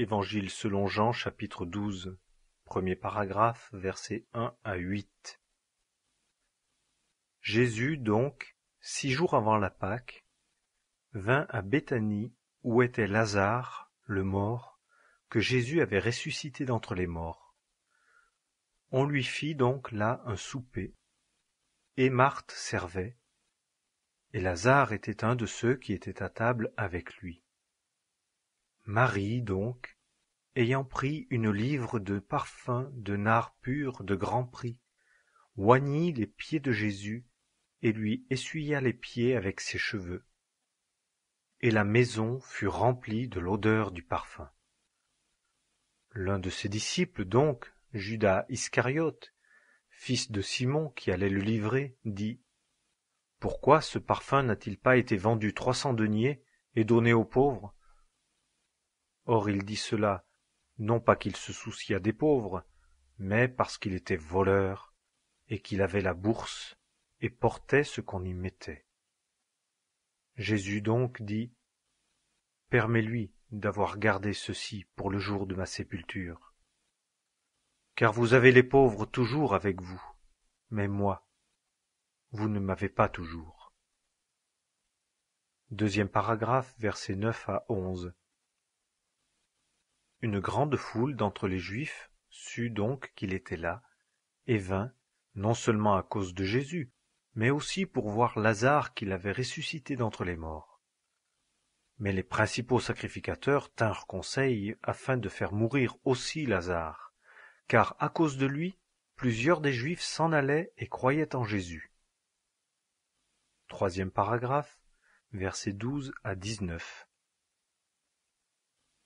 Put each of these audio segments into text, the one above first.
Évangile selon Jean, chapitre 12, premier paragraphe, versets 1 à 8. Jésus, donc, 6 jours avant la Pâque, vint à Béthanie, où était Lazare, le mort, que Jésus avait ressuscité d'entre les morts. On lui fit donc là un souper, et Marthe servait, et Lazare était un de ceux qui étaient à table avec lui. Marie, donc, ayant pris une livre de parfum de nard pur de grand prix, oignit les pieds de Jésus et lui essuya les pieds avec ses cheveux. Et la maison fut remplie de l'odeur du parfum. L'un de ses disciples donc, Judas Iscariote, fils de Simon qui allait le livrer, dit : « Pourquoi ce parfum n'a-t-il pas été vendu 300 deniers et donné aux pauvres ? » Or il dit cela, non pas qu'il se souciât des pauvres, mais parce qu'il était voleur, et qu'il avait la bourse, et portait ce qu'on y mettait. Jésus donc dit : « Permets-lui d'avoir gardé ceci pour le jour de ma sépulture. Car vous avez les pauvres toujours avec vous, mais moi, vous ne m'avez pas toujours. » Deuxième paragraphe, versets 9 à 11. Une grande foule d'entre les Juifs sut donc qu'il était là, et vint, non seulement à cause de Jésus, mais aussi pour voir Lazare qu'il avait ressuscité d'entre les morts. Mais les principaux sacrificateurs tinrent conseil afin de faire mourir aussi Lazare, car à cause de lui, plusieurs des Juifs s'en allaient et croyaient en Jésus. Troisième paragraphe, versets 12 à 19.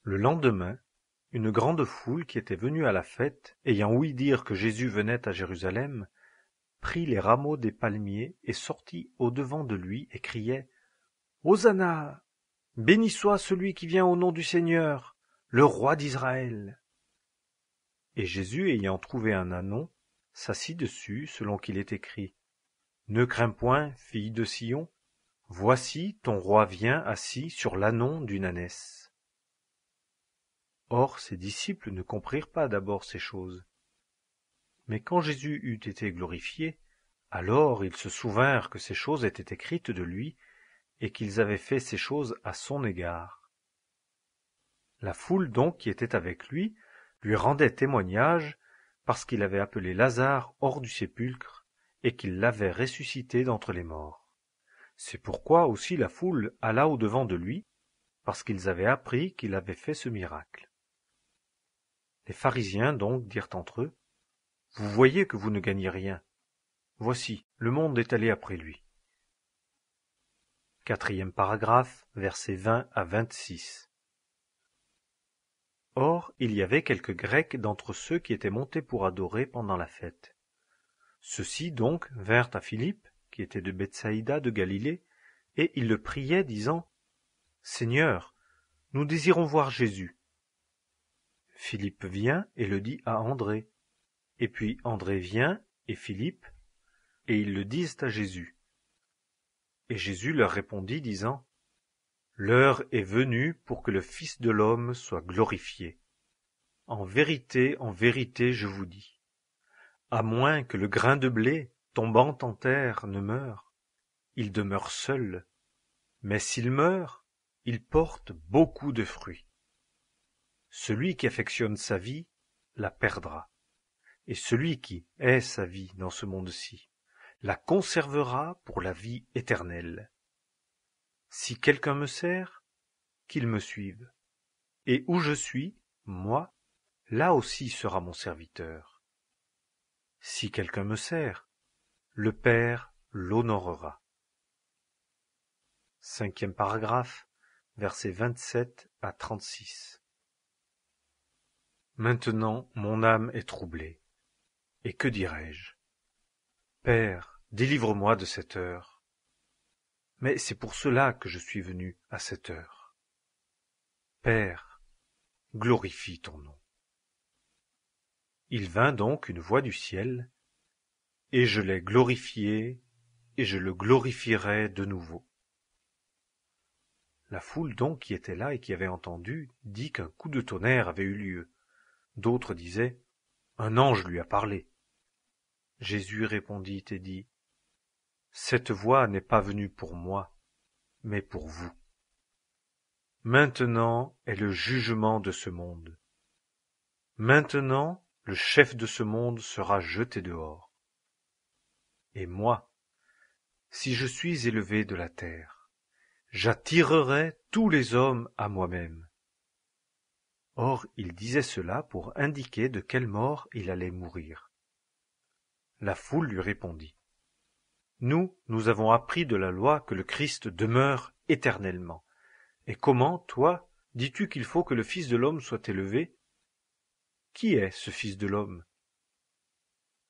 Le lendemain, une grande foule qui était venue à la fête, ayant ouï dire que Jésus venait à Jérusalem, prit les rameaux des palmiers et sortit au-devant de lui et criait : « Hosanna ! Béni soit celui qui vient au nom du Seigneur, le roi d'Israël ! » Et Jésus, ayant trouvé un ânon, s'assit dessus, selon qu'il est écrit : « Ne crains point, fille de Sion, voici ton roi vient assis sur l'ânon d'une ânesse. » Or ses disciples ne comprirent pas d'abord ces choses. Mais quand Jésus eut été glorifié, alors ils se souvinrent que ces choses étaient écrites de lui, et qu'ils avaient fait ces choses à son égard. La foule donc qui était avec lui rendait témoignage, parce qu'il avait appelé Lazare hors du sépulcre, et qu'il l'avait ressuscité d'entre les morts. C'est pourquoi aussi la foule alla au-devant de lui, parce qu'ils avaient appris qu'il avait fait ce miracle. Les pharisiens donc dirent entre eux : « Vous voyez que vous ne gagnez rien. Voici, le monde est allé après lui. » Quatrième paragraphe, versets 20 à 26. Or, il y avait quelques Grecs d'entre ceux qui étaient montés pour adorer pendant la fête. Ceux-ci donc vinrent à Philippe, qui était de Bethsaïda de Galilée, et ils le priaient, disant : « Seigneur, nous désirons voir Jésus. » Philippe vient et le dit à André. Et puis André vient et Philippe, et ils le disent à Jésus. Et Jésus leur répondit, disant : « L'heure est venue pour que le Fils de l'homme soit glorifié. En vérité, je vous dis, à moins que le grain de blé tombant en terre ne meure, il demeure seul, mais s'il meurt, il porte beaucoup de fruits. Celui qui affectionne sa vie la perdra, et celui qui hait sa vie dans ce monde-ci la conservera pour la vie éternelle. Si quelqu'un me sert, qu'il me suive, et où je suis, moi, là aussi sera mon serviteur. Si quelqu'un me sert, le Père l'honorera. » Cinquième paragraphe, versets 27 à 36. Maintenant mon âme est troublée, et que dirai-je ? Père, délivre-moi de cette heure. Mais c'est pour cela que je suis venu à cette heure. Père, glorifie ton nom. Il vint donc une voix du ciel, et je l'ai glorifié, et je le glorifierai de nouveau. La foule donc qui était là et qui avait entendu dit qu'un coup de tonnerre avait eu lieu. D'autres disaient « Un ange lui a parlé ». Jésus répondit et dit « Cette voix n'est pas venue pour moi, mais pour vous. Maintenant est le jugement de ce monde. Maintenant, le chef de ce monde sera jeté dehors. Et moi, si je suis élevé de la terre, j'attirerai tous les hommes à moi-même. » Or, il disait cela pour indiquer de quelle mort il allait mourir. La foule lui répondit. Nous avons appris de la loi que le Christ demeure éternellement. Et comment, toi, dis-tu qu'il faut que le Fils de l'homme soit élevé? Qui est ce Fils de l'homme?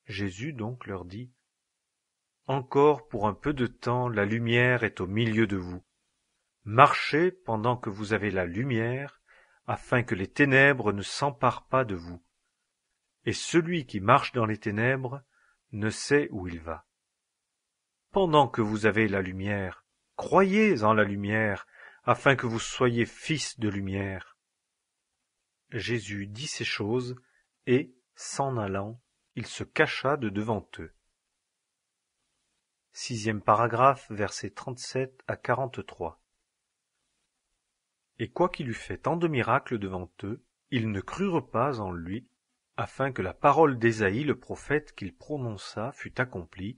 Jésus donc leur dit, Encore pour un peu de temps la lumière est au milieu de vous. Marchez pendant que vous avez la lumière, afin que les ténèbres ne s'emparent pas de vous. Et celui qui marche dans les ténèbres ne sait où il va. Pendant que vous avez la lumière, croyez en la lumière, afin que vous soyez fils de lumière. Jésus dit ces choses, et, s'en allant, il se cacha de devant eux. 6e paragraphe, versets 37 à 43. Et quoiqu'il eût fait tant de miracles devant eux, ils ne crurent pas en lui, afin que la parole d'Ésaïe le prophète qu'il prononça fût accomplie.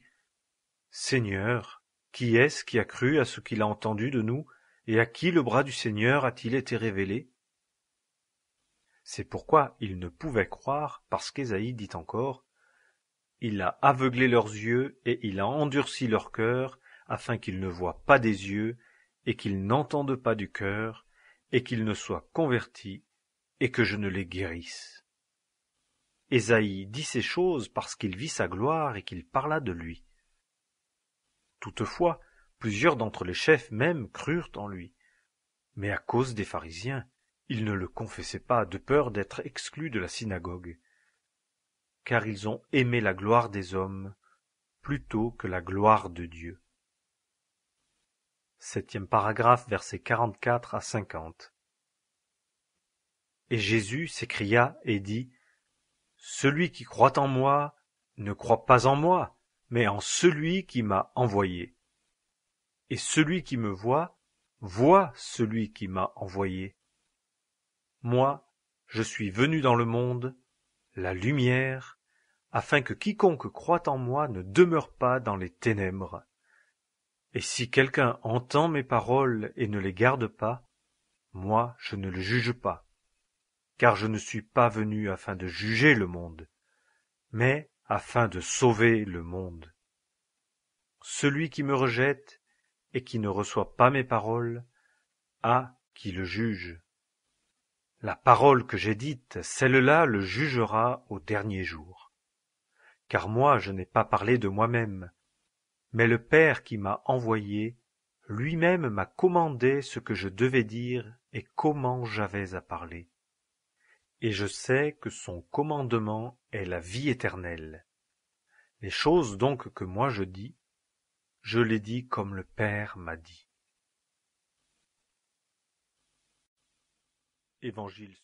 Seigneur, qui est-ce qui a cru à ce qu'il a entendu de nous, et à qui le bras du Seigneur a-t-il été révélé? C'est pourquoi ils ne pouvaient croire, parce qu'Ésaïe dit encore, Il a aveuglé leurs yeux, et il a endurci leur cœur, afin qu'ils ne voient pas des yeux, et qu'ils n'entendent pas du cœur, et qu'ils ne soient convertis, et que je ne les guérisse. Ésaïe dit ces choses parce qu'il vit sa gloire et qu'il parla de lui. Toutefois, plusieurs d'entre les chefs même crurent en lui. Mais à cause des pharisiens, ils ne le confessaient pas de peur d'être exclus de la synagogue. Car ils ont aimé la gloire des hommes plutôt que la gloire de Dieu. 7e paragraphe, versets 44 à 50. Et Jésus s'écria et dit, Celui qui croit en moi ne croit pas en moi, mais en celui qui m'a envoyé. Et celui qui me voit celui qui m'a envoyé. Moi, je suis venu dans le monde, la lumière, afin que quiconque croit en moi ne demeure pas dans les ténèbres. Et si quelqu'un entend mes paroles et ne les garde pas, moi je ne le juge pas, car je ne suis pas venu afin de juger le monde, mais afin de sauver le monde. Celui qui me rejette et qui ne reçoit pas mes paroles a qui le juge. La parole que j'ai dite, celle-là le jugera au dernier jour. Car moi je n'ai pas parlé de moi-même, mais le Père qui m'a envoyé, lui-même m'a commandé ce que je devais dire et comment j'avais à parler. Et je sais que son commandement est la vie éternelle. Les choses donc que moi je les dis comme le Père m'a dit. Évangile